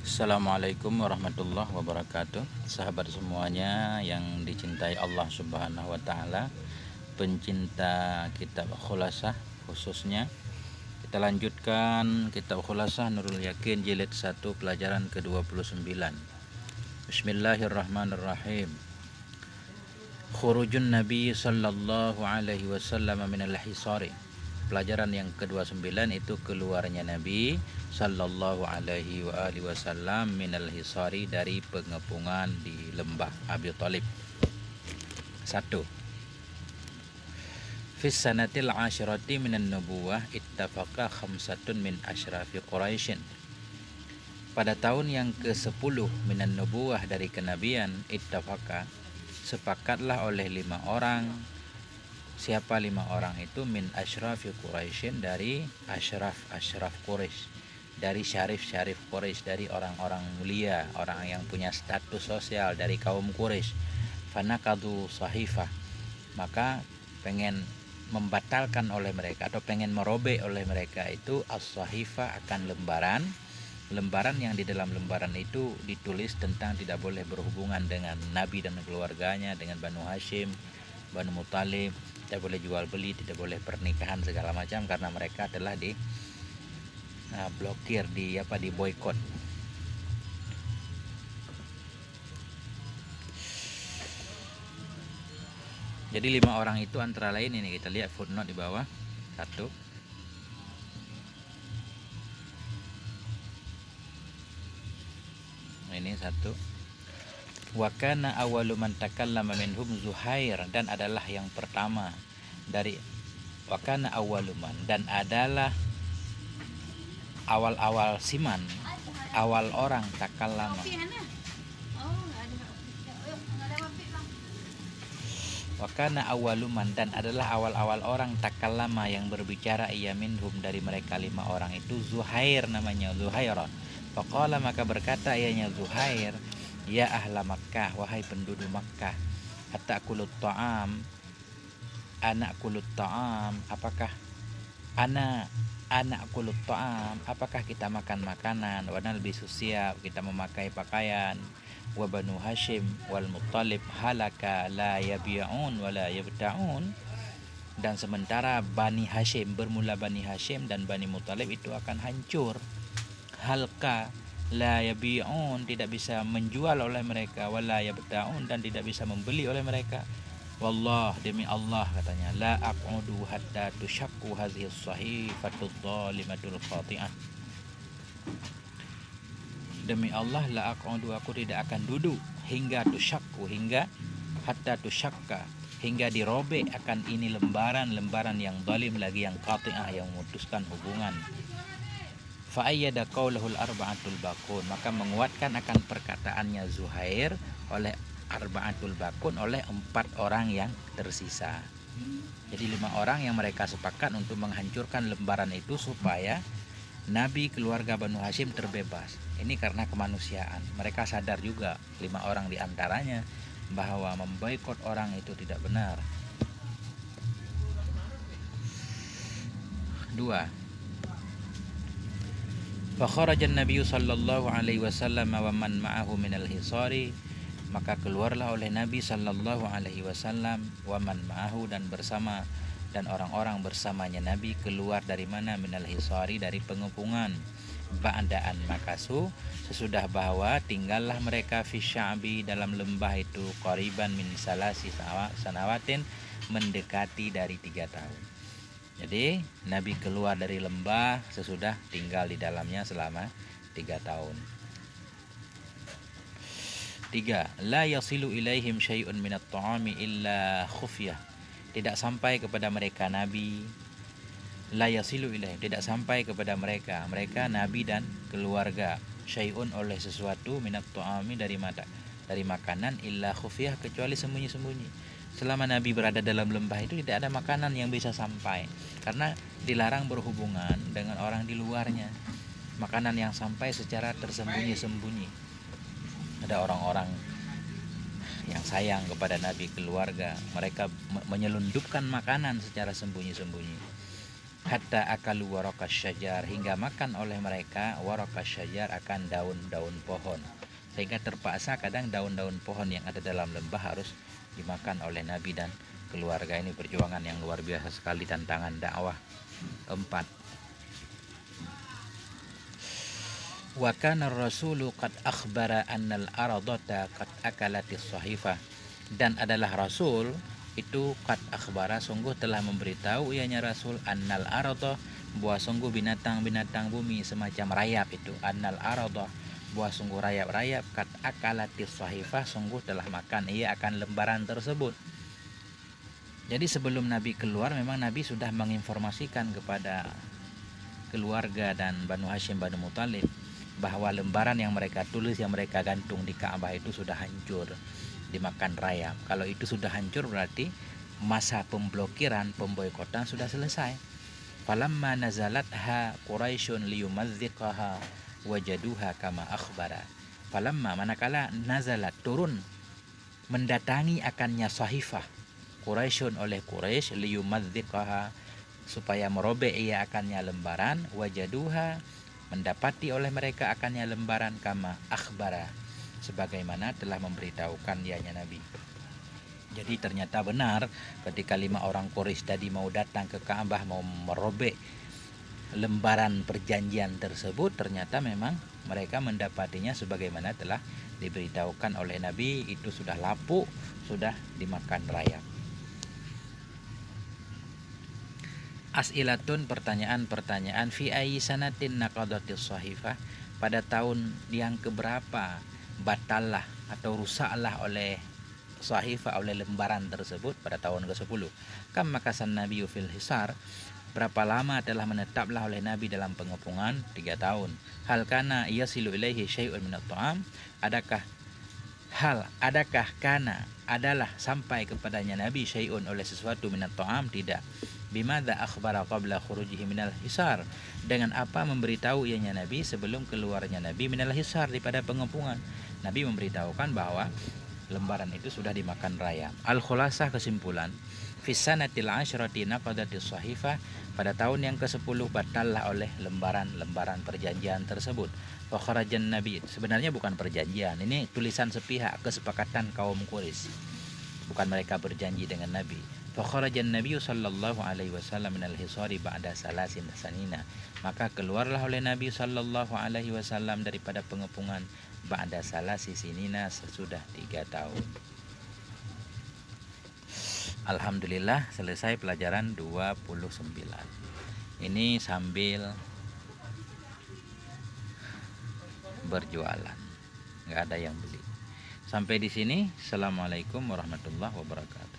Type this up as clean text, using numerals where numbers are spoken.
Assalamualaikum warahmatullahi wabarakatuh. Sahabat semuanya yang dicintai Allah Subhanahu wa taala, pencinta kitab Khulasah khususnya. Kita lanjutkan kitab Khulasah Nurul Yakin jilid 1 pelajaran ke-29. Bismillahirrahmanirrahim. Khurujun Nabi sallallahu alaihi wasallam minal hisari. Pelajaran yang ke-29 itu keluarnya Nabi sallallahu alaihi wasallam minal hisari dari pengepungan di lembah Abi Thalib. 1. Fis sanatil ashirati minan nubuwah ittafaqa khamsatun min asyrafi Quraisyin. Pada tahun yang ke-10 minan nubuwah dari kenabian, ittafaqa, sepakatlah oleh 5 orang. Siapa 5 orang itu? Min asyrafi Quraisyin, dari asyraf Quraisy, dari syarif Quraisy, dari orang-orang mulia, orang yang punya status sosial dari kaum Quraisy. Fanaqadu sahifah, maka pengen membatalkan oleh mereka atau pengen merobek oleh mereka itu as-sahifah, akan lembaran yang di dalam lembaran itu ditulis tentang tidak boleh berhubungan dengan Nabi dan keluarganya, dengan Banu Hashim, Banu Muthalib, tidak boleh jual beli, tidak boleh pernikahan segala macam, karena mereka telah di blokir, di boikot. Jadi 5 orang itu antara lain ini, kita lihat footnote di bawah. 1. Ini 1. Wa kana awwalu man takallama minhum Zuhair, dan adalah yang pertama dari wa kana awwalu man, dan adalah awal-awal siman, awal orang takallama. Wa kana awwalu man, dan adalah awal-awal orang takallama yang berbicara, iya minhum, dari mereka 5 orang itu, Zuhair, namanya Zuhairan. Faqala, maka berkata ianya Zuhair, ya ahla Makkah, wahai penduduk Makkah, atakulut ta'am, anak kulut ta'am, apakah anak kulut ta'am, apakah kita makan makanan, wa nalbisu siyab, kita memakai pakaian, wa Banu Hashim wal Muttalib halaka la yabi'un wa la yabta'un, dan sementara Bani Hashim, bermula Bani Hashim dan Bani Muttalib itu akan hancur. Halka, la yabi'un, tidak bisa menjual oleh mereka, wala yabta'un, dan tidak bisa membeli oleh mereka. Wallah, demi Allah, katanya, la aq'udu hatta tushakku hadhihi sahifatu dhalimatul qati'ah. Demi Allah, la aq'udu, aku tidak akan duduk, hingga tushakku, hingga hatta tushakka, hingga dirobek akan ini lembaran yang zalim lagi, yang qati'ah, yang memutuskan hubungan. Fa'ayyada qaulahul arba'atul baqun, maka menguatkan akan perkataannya Zuhair oleh arba'atul baqun, oleh 4 orang yang tersisa. Jadi 5 orang yang mereka sepakat untuk menghancurkan lembaran itu supaya Nabi, keluarga Banu Hashim terbebas. Ini karena kemanusiaan. Mereka sadar juga 5 orang diantaranya bahwa memboikot orang itu tidak benar. 2. Fakharajan Nabi sallallahu alaihi wasallam wa man ma'ahu minal hisari, maka keluarlah oleh Nabi sallallahu alaihi wasallam, wa man ma'ahu, dan bersama, dan orang-orang bersamanya Nabi keluar dari mana? Minal hisari, dari pengepungan. Ba'da'an makasu, sesudah bahwa tinggallah mereka fi sya'bi, dalam lembah itu, qariban min salasi sanawatin, mendekati dari 3 tahun. Jadi Nabi keluar dari lembah sesudah tinggal di dalamnya selama 3 tahun. 3. La yasilu ilaihim syai'un minat ta'ami illa khufyah, tidak sampai kepada mereka Nabi, la yasilu ilaihim, tidak sampai kepada mereka Nabi dan keluarga, syai'un, oleh sesuatu, minat ta'ami, dari makanan, illa khufyah, kecuali sembunyi-sembunyi. Selama Nabi berada dalam lembah itu tidak ada makanan yang bisa sampai, karena dilarang berhubungan dengan orang di luarnya. Makanan yang sampai secara tersembunyi-sembunyi. Ada orang-orang yang sayang kepada Nabi, keluarga, mereka menyelundupkan makanan secara sembunyi-sembunyi. hatta akalu warakas syajar, hingga makan oleh mereka warakas syajar, akan daun-daun pohon. Sehingga terpaksa kadang daun-daun pohon yang ada dalam lembah harus dimakan oleh Nabi dan keluarga. Ini perjuangan yang luar biasa sekali, tantangan dakwah. 4. Wa kana ar-rasulu qad akhbara annal aradata qad akalatis sahifah, dan adalah Rasul itu qad akhbara, sungguh telah memberitahu ianya Rasul, annal arada, bahwa sungguh binatang-binatang bumi semacam rayap itu, annal arada, bahwa sungguh rayap-rayap, qad akalatis sahifah, sungguh telah makan ia akan lembaran tersebut. Jadi sebelum Nabi keluar memang Nabi sudah menginformasikan kepada keluarga dan Banu Hashim, Banu Muthalib, bahwa lembaran yang mereka tulis, yang mereka gantung di Ka'bah itu sudah hancur dimakan rayap. Kalau itu sudah hancur berarti masa pemblokiran, pemboikotan sudah selesai. Falamma nazalatha Quraisyun liyumadziqaha wajaduha kama akhbara. Falamma, manakala nazalat, turun, mendatangi akannya sahifah Quraisyun, oleh Quraisy, liyumadziqaha, supaya merobek ia akannya lembaran, wajaduha, mendapati oleh mereka akannya lembaran, kama akhbara, sebagaimana telah memberitahukan dianya Nabi. Jadi ternyata benar ketika 5 orang Quraisy tadi mau datang ke Ka'bah, mau merobek lembaran perjanjian tersebut, ternyata memang mereka mendapatinya sebagaimana telah diberitahukan oleh Nabi, itu sudah lapuk, sudah dimakan rayap. As'ilatun, pertanyaan-pertanyaan, fi ayyi sanatin naqadatis sahifah, pada tahun yang keberapa batallah atau rusaklah oleh sahifah, oleh lembaran tersebut, pada tahun ke-10. Kam makasan Nabi fil hisar, berapa lama telah menetaplah oleh Nabi dalam pengepungan? 3 tahun. Hal kana yasilu ilaihi syai'un minat ta'am, adakah kana, adalah sampai kepadanya Nabi syai'un, oleh sesuatu, minat ta'am, tidak. Bimadza akhbara qabla khurujihi minal hisar, dengan apa memberitahu ianya Nabi sebelum keluarnya Nabi minal hisar, daripada pengepungan. Nabi memberitahukan bahwa lembaran itu sudah dimakan rayap. Al-khulasah, kesimpulan, fisanatil asyrati naqadatis sahifah, pada tahun yang ke-10 batallah oleh lembaran-lembaran perjanjian tersebut. Wa kharajan Nabi, sebenarnya bukan perjanjian, ini tulisan sepihak, kesepakatan kaum Quraisy, bukan mereka berjanji dengan Nabi. Fa kharajan Nabi sallallahu alaihi wasallam minal hisari ba'da salasin sanina, maka keluarlah oleh Nabi sallallahu alaihi wasallam daripada pengepungan ba'da salasi sinina, sesudah 3 tahun. Alhamdulillah, selesai pelajaran 29. Ini sambil berjualan, nggak ada yang beli. Sampai di sini. Assalamualaikum warahmatullahi wabarakatuh.